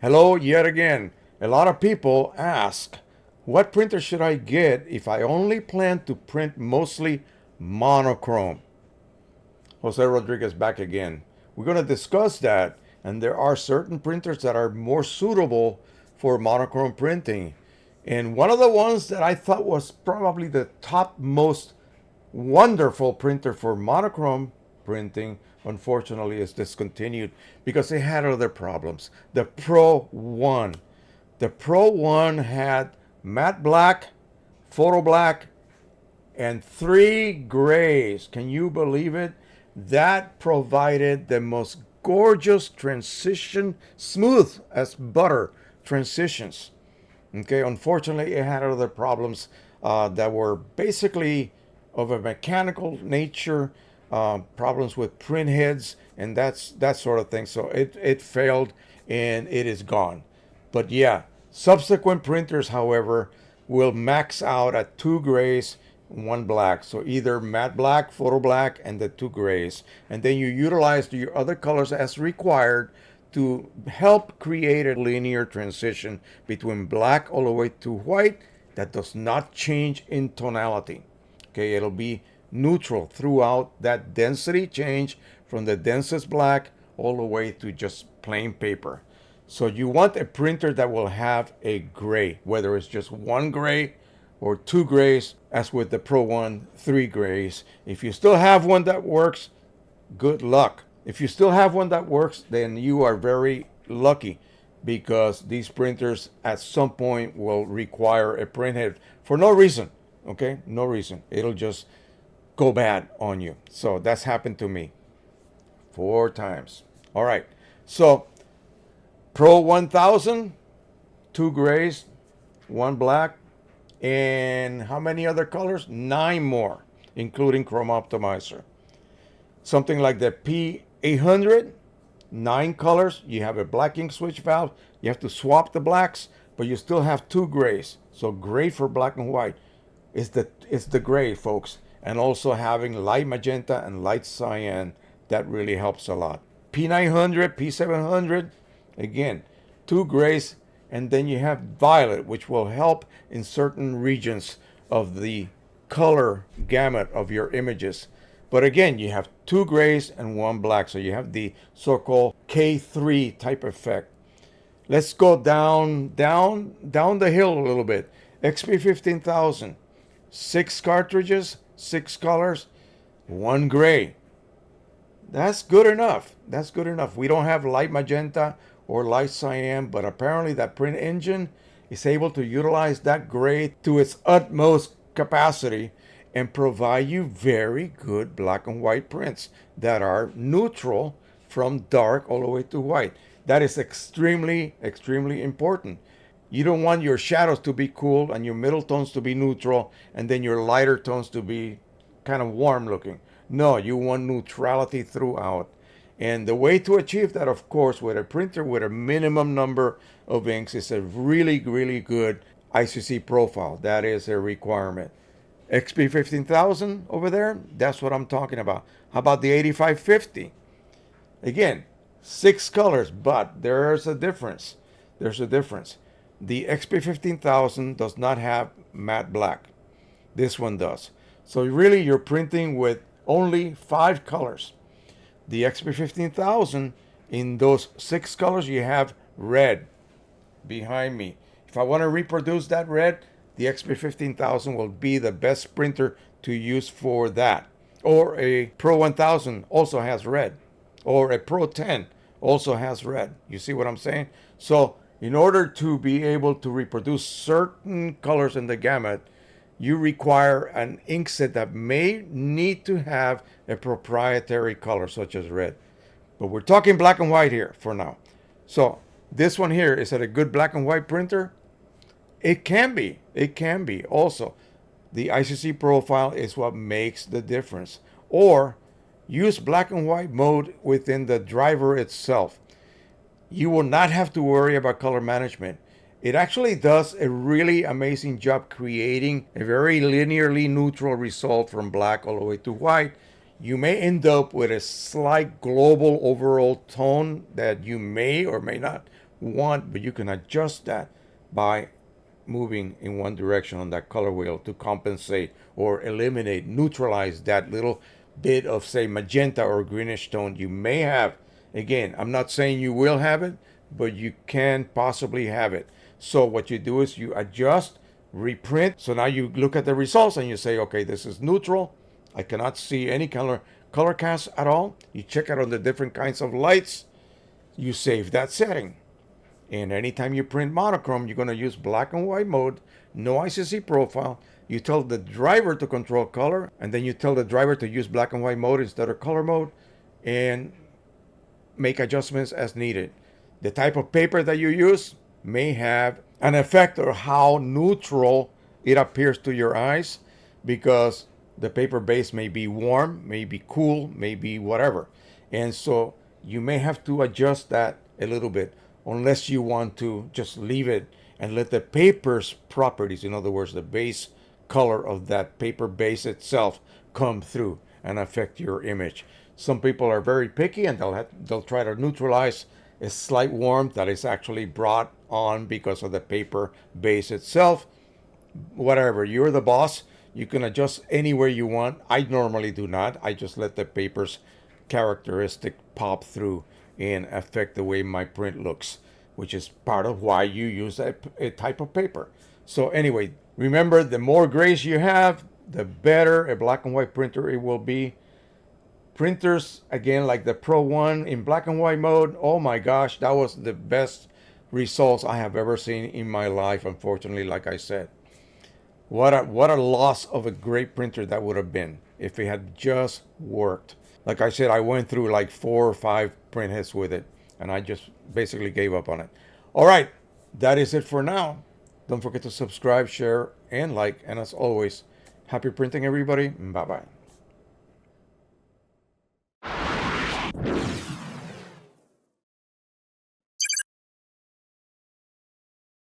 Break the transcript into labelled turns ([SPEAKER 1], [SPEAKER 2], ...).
[SPEAKER 1] Hello yet again. A lot of people ask, what printer should I get if I only plan to print mostly monochrome? Jose Rodriguez back again. We're going to discuss that, and there are certain printers that are more suitable for monochrome printing. And one of the ones that I thought was probably the top most wonderful printer for monochrome printing, unfortunately, is discontinued because it had other problems. The Pro 1. The Pro 1 had matte black, photo black, and three grays. Can you believe it? That provided the most gorgeous transition, smooth as butter transitions. Okay, unfortunately, it had other problems that were basically of a mechanical nature, problems with print heads, and that sort of thing. So it failed and it is gone. But yeah, subsequent printers, however, will max out at two grays, one black. So either matte black, photo black, and the two grays. And then you utilize your other colors as required to help create a linear transition between black all the way to white that does not change in tonality. Okay, it'll be neutral throughout that density change from the densest black all the way to just plain paper. So you want a printer that will have a gray, whether it's just one gray or two grays, as with the Pro 1, three grays. If you still have one that works, good luck. If you still have one that works, then you are very lucky because these printers at some point will require a printhead for no reason. Okay, no reason. It'll just go bad on you. So that's happened to me 4 times. All right. So Pro 1000, two grays, one black, and how many other colors? Nine more, including Chrome Optimizer. Something like the P800, nine colors. You have a black ink switch valve. You have to swap the blacks, but you still have two grays. So gray for black and white is the gray, folks. And also having light magenta and light cyan, that really helps a lot. P900, P700, again, two grays, and then you have violet, which will help in certain regions of the color gamut of your images. But again, you have two grays and one black, so you have the so-called K3 type effect. Let's go down the hill a little bit. XP 15000, six cartridges, six colors, one gray. That's good enough. That's good enough. We don't have light magenta or light cyan, but apparently that print engine is able to utilize that gray to its utmost capacity and provide you very good black and white prints that are neutral from dark all the way to white. That is extremely, extremely important. You don't want your shadows to be cool and your middle tones to be neutral and then your lighter tones to be kind of warm looking. No, you want neutrality throughout. And the way to achieve that, of course, with a printer with a minimum number of inks is a really, really good ICC profile. That is a requirement. XP 15000 over there, that's what I'm talking about. How about the 8550? Again, six colors, but there's a difference. There's a difference. The XP 15000 does not have matte black. This one does. So really you're printing with only five colors. The XP 15000, in those six colors, you have red behind me. If I want to reproduce that red, the XP 15000 will be the best printer to use for that. Or a Pro 1000 also has red. Or a Pro 10 also has red. You see what I'm saying? So in order to be able to reproduce certain colors in the gamut, you require an ink set that may need to have a proprietary color such as red. But we're talking black and white here for now. So this one here, is it a good black and white printer? It can be. It can be also. The ICC profile is what makes the difference. Or use black and white mode within the driver itself. You will not have to worry about color management. It actually does a really amazing job creating a very linearly neutral result from black all the way to white. You may end up with a slight global overall tone that you may or may not want, but you can adjust that by moving in one direction on that color wheel to compensate or eliminate, neutralize that little bit of, say, magenta or greenish tone you may have. Again, I'm not saying you will have it, but you can possibly have it. So what you do is you adjust, reprint. So now you look at the results and you say, okay, this is neutral. I cannot see any color cast at all. You check it on the different kinds of lights. You save that setting. And anytime you print monochrome, you're going to use black and white mode, no ICC profile. You tell the driver to control color, and then you tell the driver to use black and white mode instead of color mode, and make adjustments as needed. The type of paper that you use may have an effect on how neutral it appears to your eyes, because the paper base may be warm, may be cool, may be whatever. And so you may have to adjust that a little bit, unless you want to just leave it and let the paper's properties, in other words, the base color of that paper base itself, come through and affect your image. Some people are very picky and they'll try to neutralize a slight warmth that is actually brought on because of the paper base itself. Whatever, you're the boss. You can adjust anywhere you want. I normally do not. I just let the paper's characteristic pop through and affect the way my print looks, which is part of why you use a type of paper. So anyway, remember, the more grays you have, the better a black and white printer it will be. Printers, again, like the Pro 1 in black and white mode, oh my gosh, that was the best results I have ever seen in my life, unfortunately, like I said. What a loss of a great printer that would have been if it had just worked. Like I said, I went through like 4 or 5 print hits with it, and I just basically gave up on it. All right, that is it for now. Don't forget to subscribe, share, and like. And as always, happy printing, everybody. Bye-bye.